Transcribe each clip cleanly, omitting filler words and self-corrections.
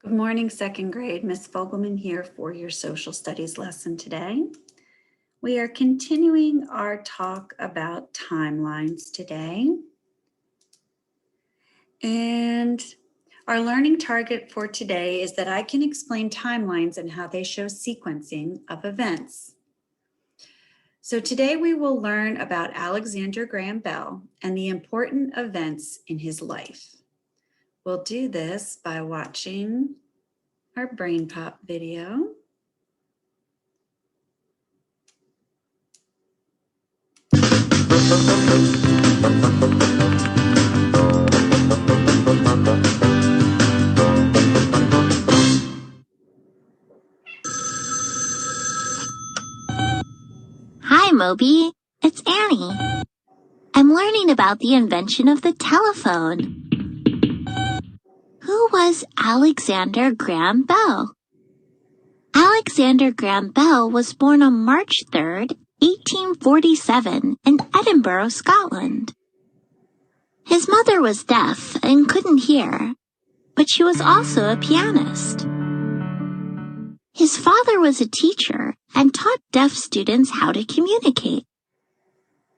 Good morning, second grade. Ms. Fogelman here for your social studies lesson today. We are continuing our talk about timelines today. And our learning target for today is that I can explain timelines and how they show sequencing of events. So today we will learn about Alexander Graham Bell and the important events in his life. We'll do this by watching our Brain Pop video. Hi, Moby. It's Annie. I'm learning about the invention of the telephone. Who was Alexander Graham Bell? Alexander Graham Bell was born on March 3rd, 1847 in Edinburgh, Scotland. His mother was deaf and couldn't hear, but she was also a pianist. His father was a teacher and taught deaf students how to communicate.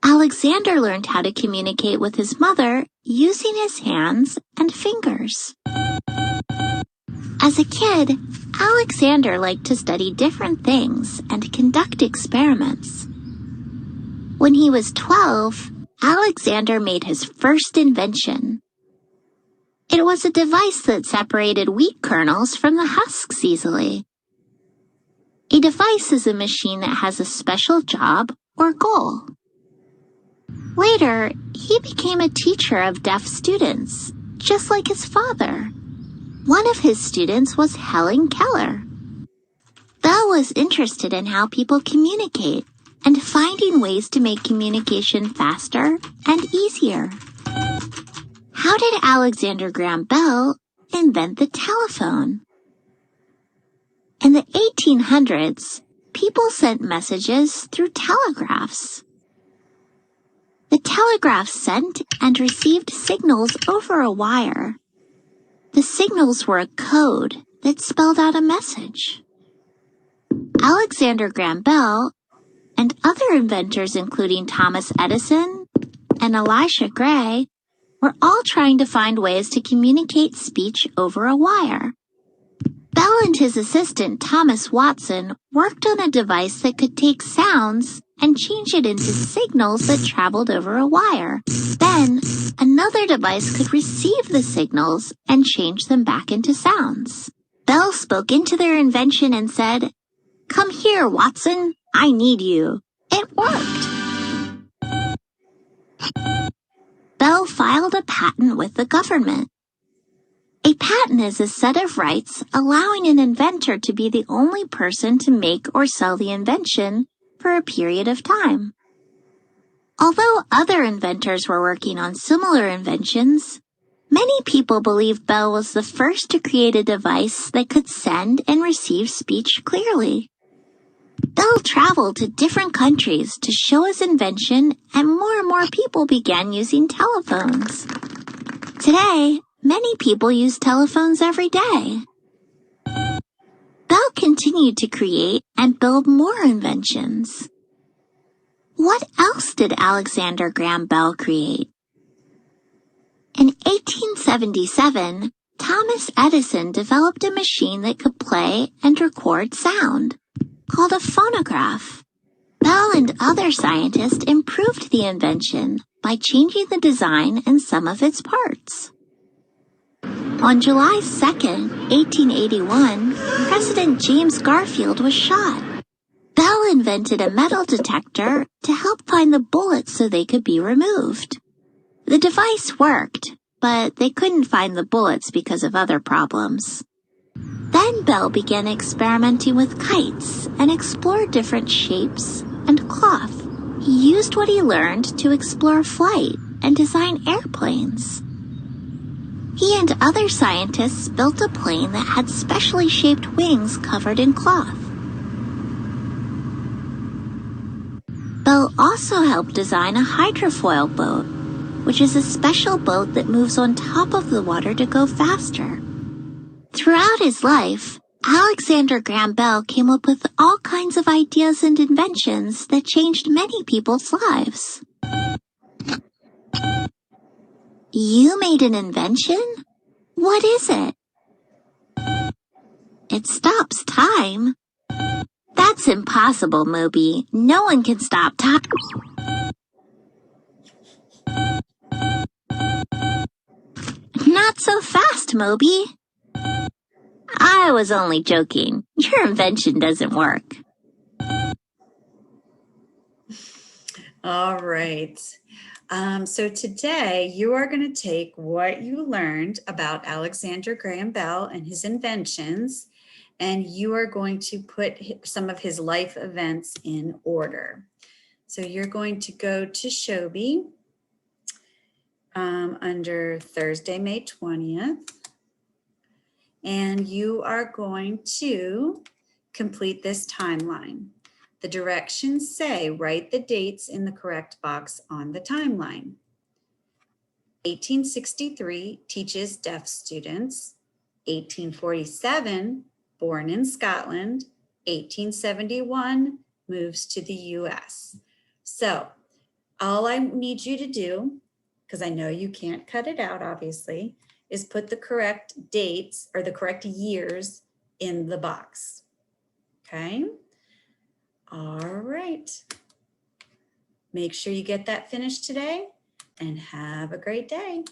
Alexander learned how to communicate with his mother using his hands and fingers. As a kid, Alexander liked to study different things and conduct experiments. When he was 12, Alexander made his first invention. It was a device that separated wheat kernels from the husks easily. A device is a machine that has a special job or goal. Later, he became a teacher of deaf students, just like his father. One of his students was Helen Keller. Bell was interested in how people communicate and finding ways to make communication faster and easier. How did Alexander Graham Bell invent the telephone? In the 1800s, people sent messages through telegraphs. The telegraph sent and received signals over a wire. The signals were a code that spelled out a message. Alexander Graham Bell and other inventors, including Thomas Edison and Elisha Gray, were all trying to find ways to communicate speech over a wire. Bell and his assistant, Thomas Watson, worked on a device that could take sounds and change it into signals that traveled over a wire. Then, another device could receive the signals and change them back into sounds. Bell spoke into their invention and said, "Come here, Watson. I need you." It worked. Bell filed a patent with the government. A patent is a set of rights allowing an inventor to be the only person to make or sell the invention for a period of time. Although other inventors were working on similar inventions, many people believe Bell was the first to create a device that could send and receive speech clearly. Bell traveled to different countries to show his invention, and more people began using telephones. Today, many people use telephones every day. Bell continued to create and build more inventions. What else did Alexander Graham Bell create? In 1877, Thomas Edison developed a machine that could play and record sound, called a phonograph. Bell and other scientists improved the invention by changing the design and some of its parts. On July 2, 1881, President James Garfield was shot. Bell invented a metal detector to help find the bullets so they could be removed. The device worked, but they couldn't find the bullets because of other problems. Then Bell began experimenting with kites and explored different shapes and cloth. He used what he learned to explore flight and design airplanes. He and other scientists built a plane that had specially shaped wings covered in cloth. Bell also helped design a hydrofoil boat, which is a special boat that moves on top of the water to go faster. Throughout his life, Alexander Graham Bell came up with all kinds of ideas and inventions that changed many people's lives. You made an invention? What is it? It stops time. That's impossible, Moby. No one can stop time. Not so fast, Moby. I was only joking. Your invention doesn't work. All right. So today you are going to take what you learned about Alexander Graham Bell and his inventions, and you are going to put some of his life events in order. So you're going to go to Shobi under Thursday, May 20th, and you are going to complete this timeline. The directions say write the dates in the correct box on the timeline. 1863, teaches deaf students. 1847, born in Scotland. 1871, moves to the US. So all I need you to do, because I know you can't cut it out obviously, is put the correct dates or the correct years in the box. Okay? All right. Make sure you get that finished today and have a great day.